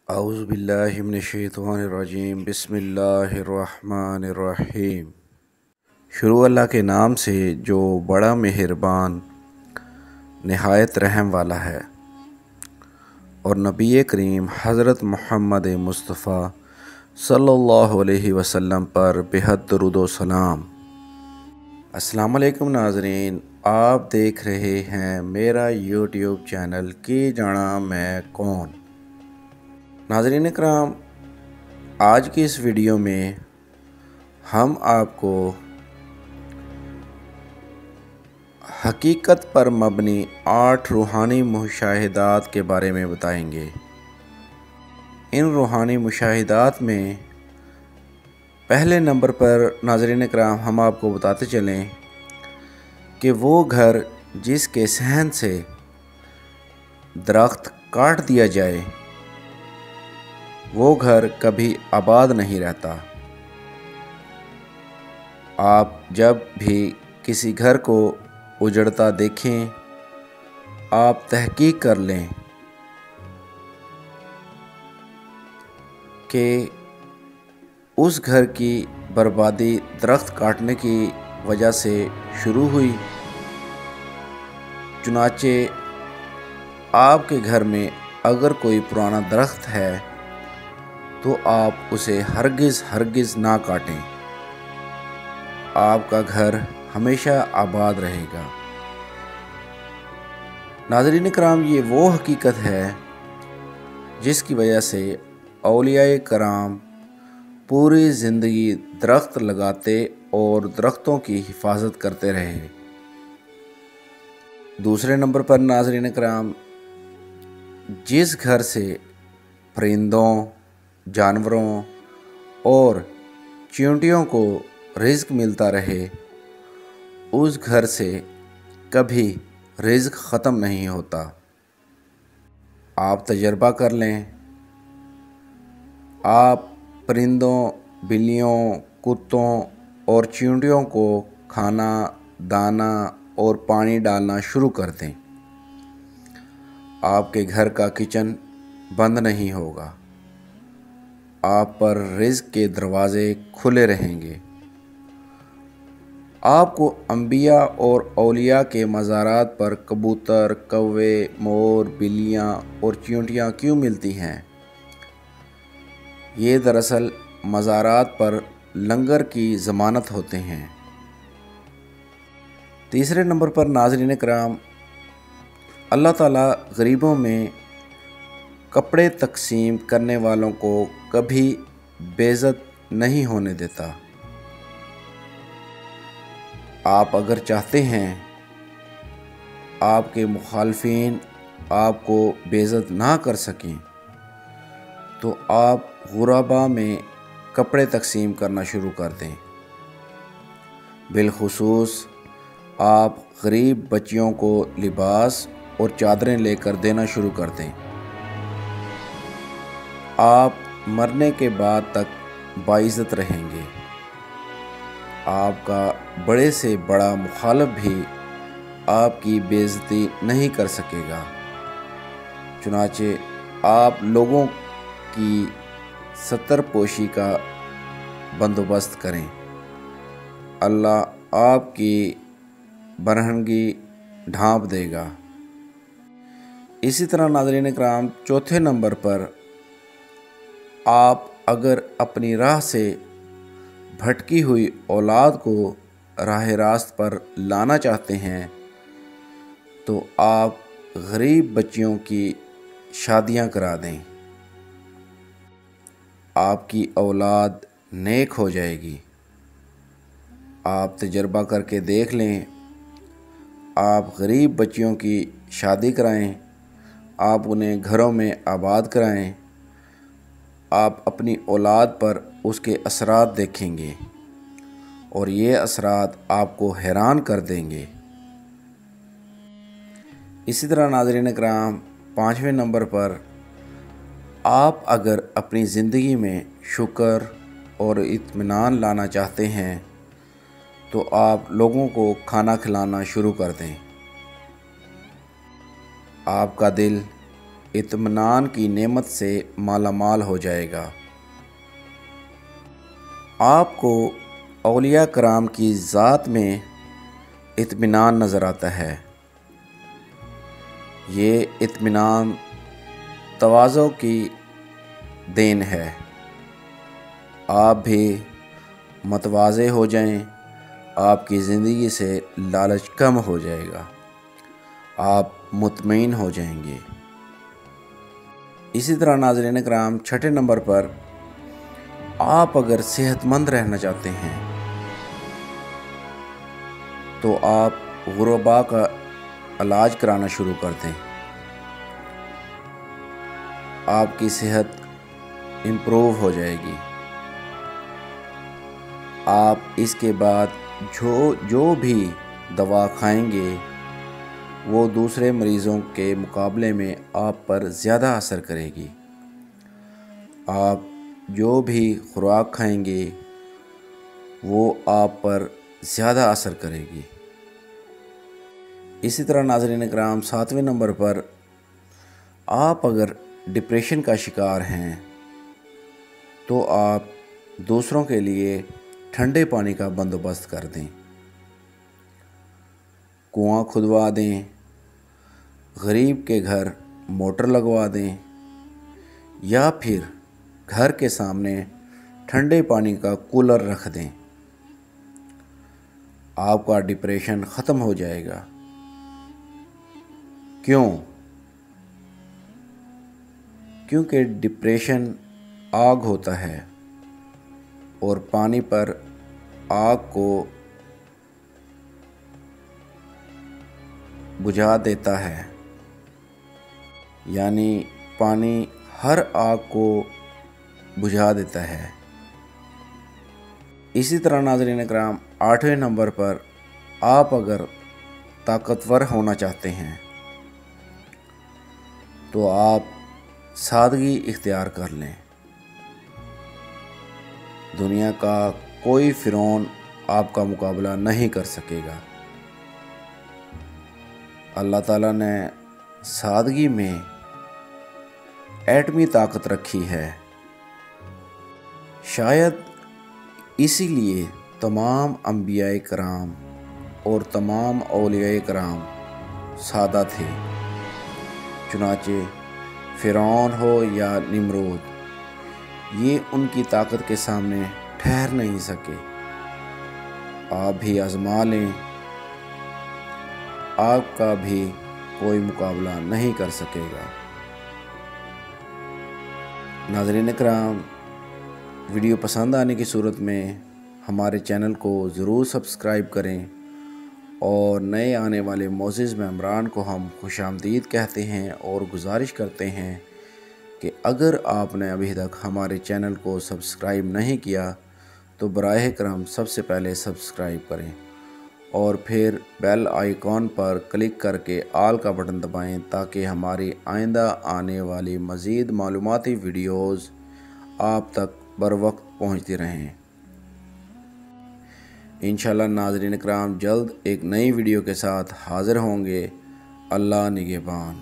اعوذ باللہ من الشیطان الرجیم بسم اللہ الرحمن الرحیم۔ شروع اللہ کے نام سے جو بڑا مہربان نہایت رحم والا ہے، اور نبی کریم حضرت محمد مصطفیٰ صلی اللہ علیہ وسلم پر بہت درود و سلام۔ السلام علیکم ناظرین، آپ دیکھ رہے ہیں میرا یوٹیوب چینل کی جانا میں کون۔ ناظرین اکرام، آج کی اس ویڈیو میں ہم آپ کو حقیقت پر مبنی 8 روحانی مشاہدات کے بارے میں بتائیں گے۔ ان روحانی مشاہدات میں پہلے نمبر پر ناظرین اکرام ہم آپ کو بتاتے چلیں کہ وہ گھر جس کے صحن سے درخت کاٹ دیا جائے وہ گھر کبھی آباد نہیں رہتا۔ آپ جب بھی کسی گھر کو اجڑتا دیکھیں، آپ تحقیق کر لیں کہ اس گھر کی بربادی درخت کاٹنے کی وجہ سے شروع ہوئی۔ چنانچہ آپ کے گھر میں اگر کوئی پرانا درخت ہے تو آپ اسے ہرگز نہ کاٹیں، آپ کا گھر ہمیشہ آباد رہے گا۔ ناظرین اکرام، یہ وہ حقیقت ہے جس کی وجہ سے اولیاء کرام پوری زندگی درخت لگاتے اور درختوں کی حفاظت کرتے رہے۔ دوسرے نمبر پر ناظرین اکرام، جس گھر سے پرندوں، جانوروں اور چیونٹیوں کو رزق ملتا رہے، اس گھر سے کبھی رزق ختم نہیں ہوتا۔ آپ تجربہ کر لیں، آپ پرندوں، بلیوں، کتوں اور چیونٹیوں کو کھانا، دانہ اور پانی ڈالنا شروع کر دیں، آپ کے گھر کا کچن بند نہیں ہوگا، آپ پر رزق کے دروازے کھلے رہیں گے۔ آپ کو انبیاء اور اولیاء کے مزارات پر کبوتر، کوے، مور، بلیاں اور چیونٹیاں کیوں ملتی ہیں؟ یہ دراصل مزارات پر لنگر کی ضمانت ہوتے ہیں۔ تیسرے نمبر پر ناظرین کرام، اللہ تعالیٰ غریبوں میں کپڑے تقسیم کرنے والوں کو کبھی بے عزت نہیں ہونے دیتا۔ آپ اگر چاہتے ہیں آپ کے مخالفین آپ کو بے عزت نہ کر سکیں تو آپ غرباء میں کپڑے تقسیم کرنا شروع کر دیں۔ بالخصوص آپ غریب بچیوں کو لباس اور چادریں لے کر دینا شروع کر دیں۔ آپ مرنے کے بعد تک باعزت رہیں گے۔ آپ کا بڑے سے بڑا مخالف بھی آپ کی بے عزتی نہیں کر سکے گا۔ چنانچہ آپ لوگوں کی ستر پوشی کا بندوبست کریں، اللہ آپ کی برہنگی ڈھانپ دے گا۔ اسی طرح ناظرین اکرام، چوتھے نمبر پر آپ اگر اپنی راہ سے بھٹکی ہوئی اولاد کو راہ راست پر لانا چاہتے ہیں تو آپ غریب بچیوں کی شادیاں کرا دیں، آپ کی اولاد نیک ہو جائے گی۔ آپ تجربہ کر کے دیکھ لیں، آپ غریب بچیوں کی شادی کرائیں، آپ انہیں گھروں میں آباد کرائیں، آپ اپنی اولاد پر اس کے اثرات دیکھیں گے اور یہ اثرات آپ کو حیران کر دیں گے۔ اسی طرح ناظرین اکرام، پانچویں نمبر پر آپ اگر اپنی زندگی میں شکر اور اطمینان لانا چاہتے ہیں تو آپ لوگوں کو کھانا کھلانا شروع کر دیں۔ آپ کا دل اطمینان کی نعمت سے مالا مال ہو جائے گا۔ آپ کو اولیاء کرام کی ذات میں اطمینان نظر آتا ہے۔ یہ اطمینان تواضع کی دین ہے۔ آپ بھی متواضع ہو جائیں، آپ کی زندگی سے لالچ کم ہو جائے گا، آپ مطمئن ہو جائیں گے۔ اسی طرح ناظرین کرام، چھٹے نمبر پر آپ اگر صحت مند رہنا چاہتے ہیں تو آپ غرباء کا علاج کرانا شروع کر دیں۔ آپ کی صحت امپروو ہو جائے گی۔ آپ اس کے بعد جو بھی دوا کھائیں گے وہ دوسرے مریضوں کے مقابلے میں آپ پر زیادہ اثر کرے گی۔ آپ جو بھی خوراک کھائیں گے وہ آپ پر زیادہ اثر کرے گی۔ اسی طرح ناظرین کرام، 7ویں نمبر پر آپ اگر ڈپریشن کا شکار ہیں تو آپ دوسروں کے لیے ٹھنڈے پانی کا بندوبست کر دیں، کنواں کھدوا دیں، غریب کے گھر موٹر لگوا دیں، یا پھر گھر کے سامنے ٹھنڈے پانی کا کولر رکھ دیں۔ آپ کا ڈپریشن ختم ہو جائے گا۔ کیونکہ ڈپریشن آگ ہوتا ہے اور پانی پر آگ کو بجھا دیتا ہے، یعنی پانی ہر آگ کو بجھا دیتا ہے۔ اسی طرح ناظرین اکرام، 8ویں نمبر پر آپ اگر طاقتور ہونا چاہتے ہیں تو آپ سادگی اختیار کر لیں۔ دنیا کا کوئی فرعون آپ کا مقابلہ نہیں کر سکے گا۔ اللہ تعالیٰ نے سادگی میں ایٹمی طاقت رکھی ہے۔ شاید اسی لیے تمام انبیاء کرام اور تمام اولیاء کرام سادہ تھے، چنانچہ فرعون ہو یا نمرود، یہ ان کی طاقت کے سامنے ٹھہر نہیں سکے۔ آپ بھی آزما لیں، آپ کا بھی کوئی مقابلہ نہیں کر سکے گا۔ ناظرین کرام، ویڈیو پسند آنے کی صورت میں ہمارے چینل کو ضرور سبسکرائب کریں، اور نئے آنے والے معزز ممبران کو ہم خوش آمدید کہتے ہیں اور گزارش کرتے ہیں کہ اگر آپ نے ابھی تک ہمارے چینل کو سبسکرائب نہیں کیا تو براہ کرم سب سے پہلے سبسکرائب کریں اور پھر بیل آئیکن پر کلک کر کے آل کا بٹن دبائیں تاکہ ہماری آئندہ آنے والی مزید معلوماتی ویڈیوز آپ تک بر وقت پہنچتی رہیں۔ انشاءاللہ ناظرین اکرام، جلد ایک نئی ویڈیو کے ساتھ حاضر ہوں گے۔ اللہ نگہبان۔